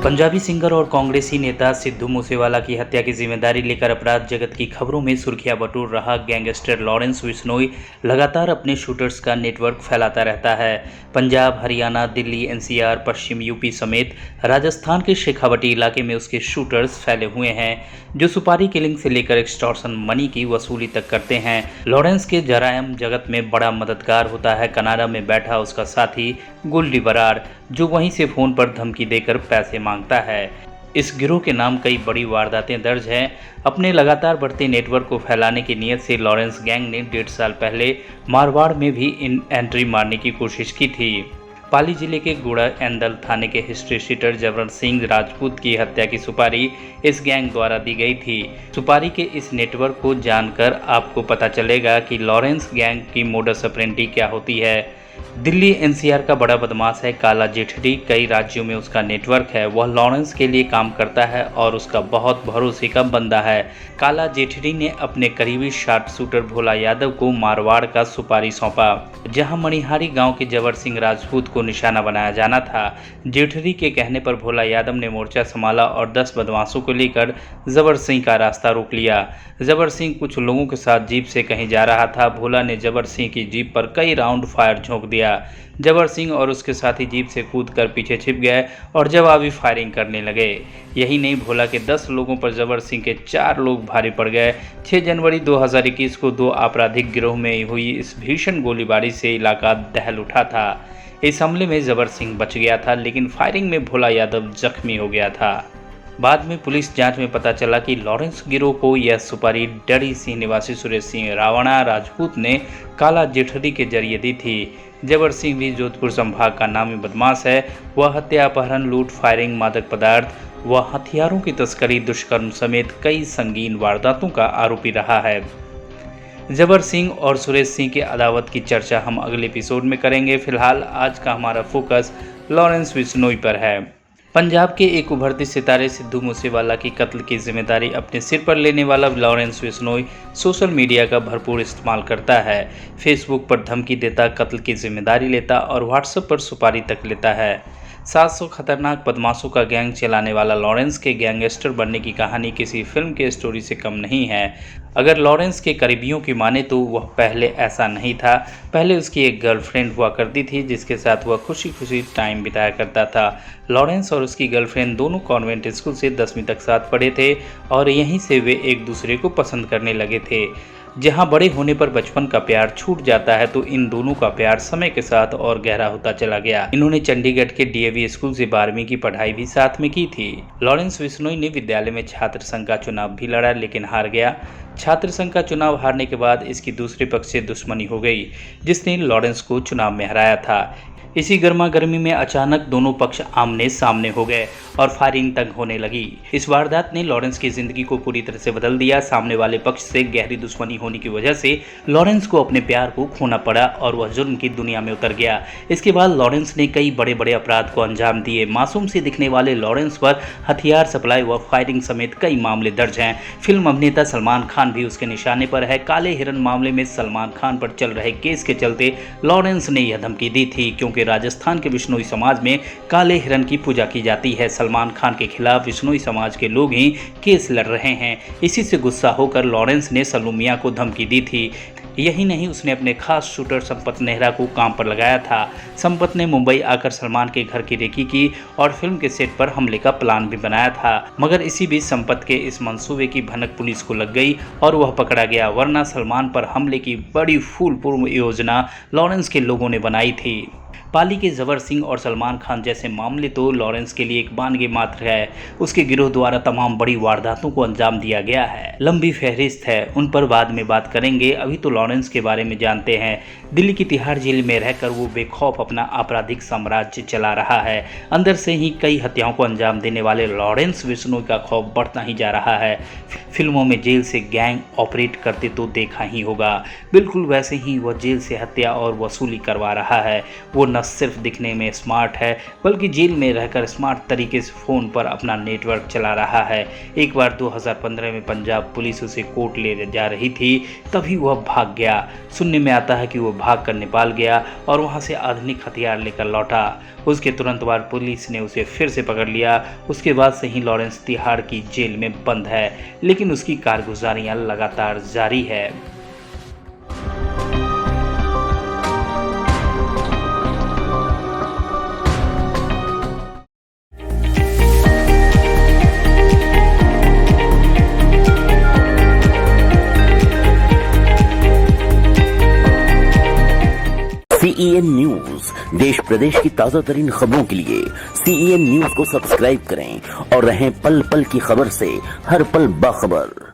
Punjabi singer और कांग्रेसी नेता सिद्धू मूसेवाला की हत्या की जिम्मेदारी लेकर अपराध जगत की खबरों में सुर्खियां बटोर रहा गैंगस्टर लॉरेंस बिश्नोई लगातार अपने शूटर्स का नेटवर्क फैलाता रहता है। पंजाब, हरियाणा, दिल्ली, एनसीआर, पश्चिम यूपी समेत राजस्थान के शेखावटी इलाके में उसके शूटर्स फैले हुए हैं, जो सुपारी किलिंग से लेकर एक्सटॉर्शन मनी की वसूली तक करते हैं। लॉरेंस के जरायम जगत में बड़ा मददगार होता है कनाडा में बैठा उसका साथी गोल्डी बराड़, जो वहीं से फोन पर धमकी देकर पैसे मांगता है। इस गिरोह के नाम कई बड़ी वारदातें दर्ज हैं। अपने लगातार बढ़ते नेटवर्क को फैलाने की नीयत से लॉरेंस गैंग ने 1.5 साल पहले मारवाड़ में भी एंट्री मारने की कोशिश की थी। पाली जिले के गुड़ा एंदल थाने के हिस्ट्री शीटर जबरन सिंह राजपूत की हत्या की सुपारी इस गैंग द्वारा दी गई थी। सुपारी के इस नेटवर्क को जानकर आपको पता चलेगा कि लॉरेंस गैंग की मोडस ऑपरेंडी क्या होती है। दिल्ली एनसीआर का बड़ा बदमाश है काला जेठड़ी, कई राज्यों में उसका नेटवर्क है। वह लॉरेंस के लिए काम करता है और उसका बहुत भरोसे का बंदा है। काला जेठड़ी ने अपने करीबी शार्प शूटर भोला यादव को मारवाड़ का सुपारी सौंपा, जहां मणिहारी गांव के जबर सिंह राजपूत को निशाना बनाया जाना था। जेठड़ी के कहने पर भोला यादव ने मोर्चा संभाला और 10 बदमाशों को लेकर जबर सिंह का रास्ता रोक लिया। जबर सिंह कुछ लोगों के साथ जीप से कहीं जा रहा था। भोला ने जबर सिंह की जीप पर कई राउंड फायर झोंक दिया। जबर सिंह और उसके साथी जीप से कूदकर पीछे छिप गए और जवाबी फायरिंग करने लगे। यही नहीं, भोला के 10 लोगों पर जबर सिंह के 4 लोग भारी पड़ गए। 6 जनवरी 2021 को 2 आपराधिक गिरोह में हुई इस भीषण गोलीबारी से इलाका दहल उठा था। इस हमले में जबर सिंह बच गया था, लेकिन फायरिंग में भोला यादव जख्मी हो गया था। बाद में पुलिस जांच में पता चला कि लॉरेंस गिरोह को यह सुपारी डरी सिंह निवासी सुरेश सिंह रावणा राजपूत ने काला जेठड़ी के जरिए दी थी। जबर सिंह भी जोधपुर संभाग का नामी बदमाश है। वह हत्या, अपहरण, लूट, फायरिंग, मादक पदार्थ व हथियारों की तस्करी, दुष्कर्म समेत कई संगीन वारदातों का आरोपी रहा है। जबर सिंह और सुरेश सिंह के अदावत की चर्चा हम अगले एपिसोड में करेंगे। फिलहाल आज का हमारा फोकस लॉरेंस बिश्नोई पर है। पंजाब के एक उभरते सितारे सिद्धू मूसेवाला की कत्ल की जिम्मेदारी अपने सिर पर लेने वाला लॉरेंस बिश्नोई सोशल मीडिया का भरपूर इस्तेमाल करता है। फेसबुक पर धमकी देता, कत्ल की जिम्मेदारी लेता और व्हाट्सएप पर सुपारी तक लेता है। 700 खतरनाक बदमाशों का गैंग चलाने वाला लॉरेंस के गैंगस्टर बनने की कहानी किसी फिल्म के स्टोरी से कम नहीं है। अगर लॉरेंस के करीबियों की माने तो वह पहले ऐसा नहीं था। पहले उसकी एक गर्लफ्रेंड हुआ करती थी, जिसके साथ वह खुशी खुशी टाइम बिताया करता था। लॉरेंस और उसकी गर्लफ्रेंड दोनों कॉन्वेंट स्कूल से 10वीं तक साथ पढ़े थे और यहीं से वे एक दूसरे को पसंद करने लगे थे। जहां बड़े होने पर बचपन का प्यार छूट जाता है, तो इन दोनों का प्यार समय के साथ और गहरा होता चला गया। इन्होंने चंडीगढ़ के डीएवी स्कूल से 12वीं की पढ़ाई भी साथ में की थी। लॉरेंस बिश्नोई ने विद्यालय में छात्र संघ का चुनाव भी लड़ा, लेकिन हार गया। छात्र संघ का चुनाव हारने के बाद इसकी दूसरे पक्ष से दुश्मनी हो गई, जिसने लॉरेंस को चुनाव में हराया था। इसी गर्मा गर्मी में अचानक दोनों पक्ष आमने सामने हो गए और फायरिंग तक होने लगी। इस वारदात ने लॉरेंस की जिंदगी को पूरी तरह से बदल दिया। सामने वाले पक्ष से गहरी दुश्मनी होने की वजह से लॉरेंस को अपने प्यार को खोना पड़ा और वह जुर्म की दुनिया में उतर गया। इसके बाद लॉरेंस ने कई बड़े बड़े अपराध को अंजाम दिए। मासूम से दिखने वाले लॉरेंस पर हथियार सप्लाई व फायरिंग समेत कई मामले दर्ज हैं। फिल्म अभिनेता सलमान खान भी उसके निशाने पर है। काले हिरन मामले में सलमान खान पर चल रहे केस के चलते लॉरेंस ने यह धमकी दी थी, क्योंकि राजस्थान के बिश्नोई समाज में काले हिरन की पूजा की जाती है। सलमान खान के खिलाफ बिश्नोई समाज के लोग ही केस लड़ रहे हैं। इसी से गुस्सा होकर लॉरेंस ने सल्लू मियां को धमकी दी थी। यही नहीं, उसने अपने खास शूटर संपत नेहरा को काम पर लगाया था। संपत ने मुंबई आकर सलमान के घर की रेकी की और फिल्म के सेट पर हमले का प्लान भी बनाया था, मगर इसी बीच संपत के इस मंसूबे की भनक पुलिस को लग गई और वह पकड़ा गया, वरना सलमान पर हमले की बड़ी फूलपूर्व योजना लॉरेंस के लोगों ने बनाई थी। पाली के जबर सिंह और सलमान खान जैसे मामले तो लॉरेंस के लिए एक बानगी मात्र है। उसके गिरोह द्वारा तमाम बड़ी वारदातों को अंजाम दिया गया है। लंबी फहरिस्त है, उन पर बाद में बात करेंगे। अभी तो लॉरेंस के बारे में जानते हैं। दिल्ली की तिहाड़ जेल में रहकर वो बेखौफ अपना आपराधिक साम्राज्य चला रहा है। अंदर से ही कई हत्याओं को अंजाम देने वाले लॉरेंस बिश्नोई का खौफ बढ़ता ही जा रहा है। फिल्मों में जेल से गैंग ऑपरेट करते तो देखा ही होगा, बिल्कुल वैसे ही वह जेल से हत्या और वसूली करवा रहा है। वो न सिर्फ दिखने में स्मार्ट है बल्कि जेल में रहकर स्मार्ट तरीके से फ़ोन पर अपना नेटवर्क चला रहा है। एक बार 2015 में पंजाब पुलिस उसे कोर्ट ले जा रही थी, तभी वह भाग गया। सुनने में आता है कि वह भागकर नेपाल गया और वहां से आधुनिक हथियार लेकर लौटा। उसके तुरंत बाद पुलिस ने उसे फिर से पकड़ लिया। उसके बाद से ही लॉरेंस तिहाड़ की जेल में बंद है, लेकिन उसकी कारगुजारियां लगातार जारी है। CEN न्यूज देश प्रदेश की ताजा तरीन खबरों के लिए CEN न्यूज को सब्सक्राइब करें और रहें पल पल की खबर से हर पल बाखबर।